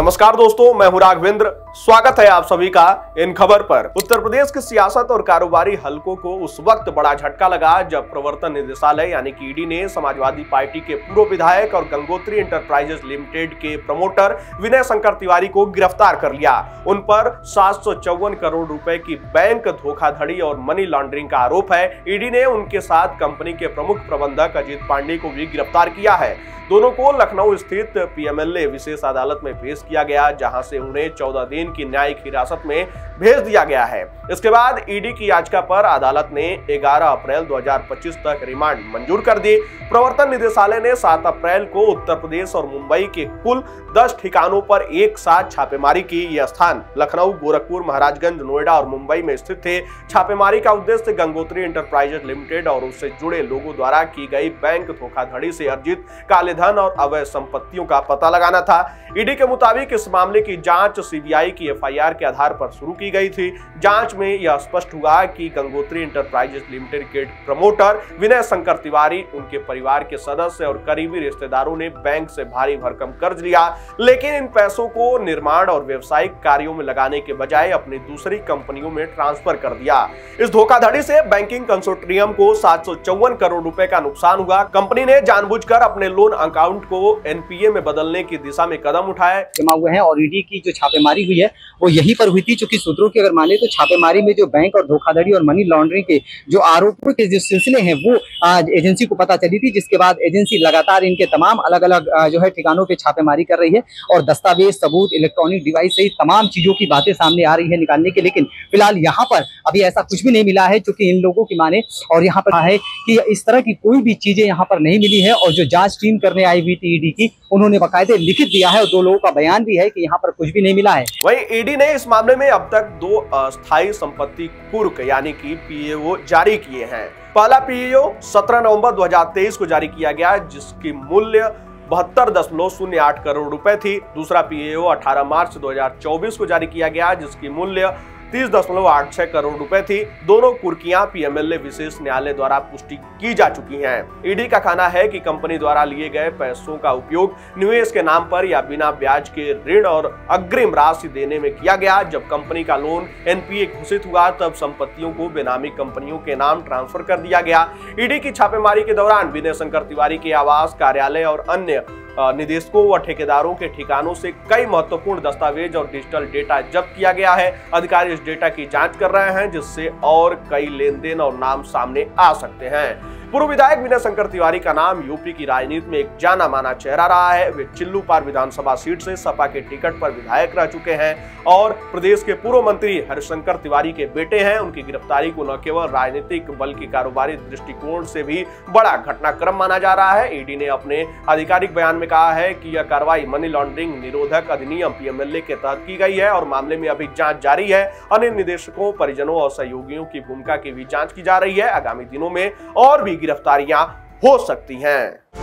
नमस्कार दोस्तों, मैं हूं राघवेंद्र। स्वागत है आप सभी का इन खबर पर। उत्तर प्रदेश की सियासत और कारोबारी हलकों को उस वक्त बड़ा झटका लगा जब प्रवर्तन निदेशालय यानी कि ईडी ने समाजवादी पार्टी के पूर्व विधायक और गंगोत्री इंटरप्राइजेज लिमिटेड के प्रमोटर विनय शंकर तिवारी को गिरफ्तार कर लिया। उन पर 754 करोड़ रुपए की बैंक धोखाधड़ी और मनी लॉन्ड्रिंग का आरोप है। ईडी ने उनके साथ कंपनी के प्रमुख प्रबंधक अजीत पांडे को भी गिरफ्तार किया है। दोनों को लखनऊ स्थित पीएमएलए विशेष अदालत में पेश किया गया, जहां से उन्हें 14 दिन की न्यायिक हिरासत में भेज दिया गया है। इसके बाद ईडी की याचिका पर अदालत ने 11 अप्रैल 2025 तक रिमांड मंजूर कर दी। प्रवर्तन निदेशालय ने 7 अप्रैल को उत्तर प्रदेश और मुंबई के कुल 10 ठिकानों पर एक साथ छापेमारी की। यह स्थान लखनऊ, गोरखपुर, महाराजगंज, नोएडा और मुंबई में स्थित थे। छापेमारी का उद्देश्य गंगोत्री इंटरप्राइजेज लिमिटेड और उससे जुड़े लोगों द्वारा की गई बैंक धोखाधड़ी से अर्जित काले धन और अवैध संपत्तियों का पता लगाना था। ईडी के मुताबिक इस मामले की जांच सीबीआई की एफआईआर के आधार पर शुरू की गई थी। जांच में यह स्पष्ट हुआ कि गंगोत्री इंटरप्राइजेज लिमिटेड के प्रमोटर विनय शंकर तिवारी, उनके परिवार के सदस्य और करीबी रिश्तेदारों ने बैंक से भारी भरकम कर्ज लिया, लेकिन इन पैसों को निर्माण और व्यवसायिक कार्यों में लगाने के बजाय अपनी दूसरी कंपनियों में ट्रांसफर कर दिया। इस धोखाधड़ी से बैंकिंग कंसोर्टियम को 754 करोड़ रुपए का नुकसान हुआ। कंपनी ने जानबूझकर अपने लोन अकाउंट को एनपीए में बदलने की दिशा में कदम उठाए जमा हुए हैं और ईडी की जो छापेमारी हुई है वो यहीं पर हुई थी। चूंकि सूत्रों की अगर माने तो छापेमारी में जो बैंक और धोखाधड़ी और मनी लॉन्ड्रिंग के जो आरोपों के जो सिलसिले हैं वो आज एजेंसी को पता चली थी, जिसके बाद एजेंसी लगातार इनके तमाम अलग अलग जो है ठिकानों पे छापेमारी कर रही है और दस्तावेज, सबूत, इलेक्ट्रॉनिक डिवाइस सहित तमाम चीजों की बातें सामने आ रही है निकालने के। लेकिन फिलहाल यहाँ पर अभी ऐसा कुछ भी नहीं मिला है चूंकि इन लोगों की माने, और यहाँ पर है कि इस तरह की कोई भी चीजें यहाँ पर नहीं मिली है। और जो जांच टीम करने आई हुई थी ईडी की, उन्होंने बाकायदे लिखित दिया है और 2 लोगों का बयान भी है कि यहाँ पर कुछ भी नहीं मिला है। वहीं ईडी ने इस मामले में अब तक 2 अस्थायी संपत्ति कुर्क यानी कि पीएओ जारी किए हैं। पहला पीएओ 17 नवंबर 2023 को जारी किया गया, जिसकी मूल्य 72.08 करोड़ रुपए थी। दूसरा पीएओ 18 मार्च 2024 को जारी किया गया, जिसकी मूल्य 30.86 करोड़ रुपए थी। दोनों कुर्कियां पीएमएलए विशेष न्यायालय द्वारा पुष्टि की जा चुकी हैं। ईडी का कहना है कि कंपनी द्वारा लिए गए पैसों का उपयोग निवेश के नाम पर या बिना ब्याज के ऋण और अग्रिम राशि देने में किया गया। जब कंपनी का लोन एनपीए घोषित हुआ तब संपत्तियों को बेनामी कंपनियों के नाम ट्रांसफर कर दिया गया। ईडी की छापेमारी के दौरान विनय शंकर तिवारी के आवास, कार्यालय और अन्य निदेशकों व ठेकेदारों के ठिकानों से कई महत्वपूर्ण दस्तावेज और डिजिटल डेटा जब्त किया गया है। अधिकारी इस डेटा की जांच कर रहे हैं, जिससे और कई लेन देन और नाम सामने आ सकते हैं। पूर्व विधायक विनय शंकर तिवारी का नाम यूपी की राजनीति में एक जाना माना चेहरा रहा है। वे चिल्लूपार विधानसभा सीट से सपा के टिकट पर विधायक रह चुके हैं और प्रदेश के पूर्व मंत्री हरिशंकर तिवारी के बेटे हैं। उनकी गिरफ्तारी को न केवल राजनीतिक बल्कि कारोबारी दृष्टिकोण से भी बड़ा घटनाक्रम माना जा रहा है। ईडी ने अपने आधिकारिक बयान में कहा है कि यह कार्रवाई मनी लॉन्ड्रिंग निरोधक अधिनियम पीएमएलए के तहत की गई है और मामले में अभी जांच जारी है। अन्य निदेशकों, परिजनों और सहयोगियों की भूमिका की भी जांच की जा रही है। आगामी दिनों में और भी गिरफ्तारियां हो सकती हैं।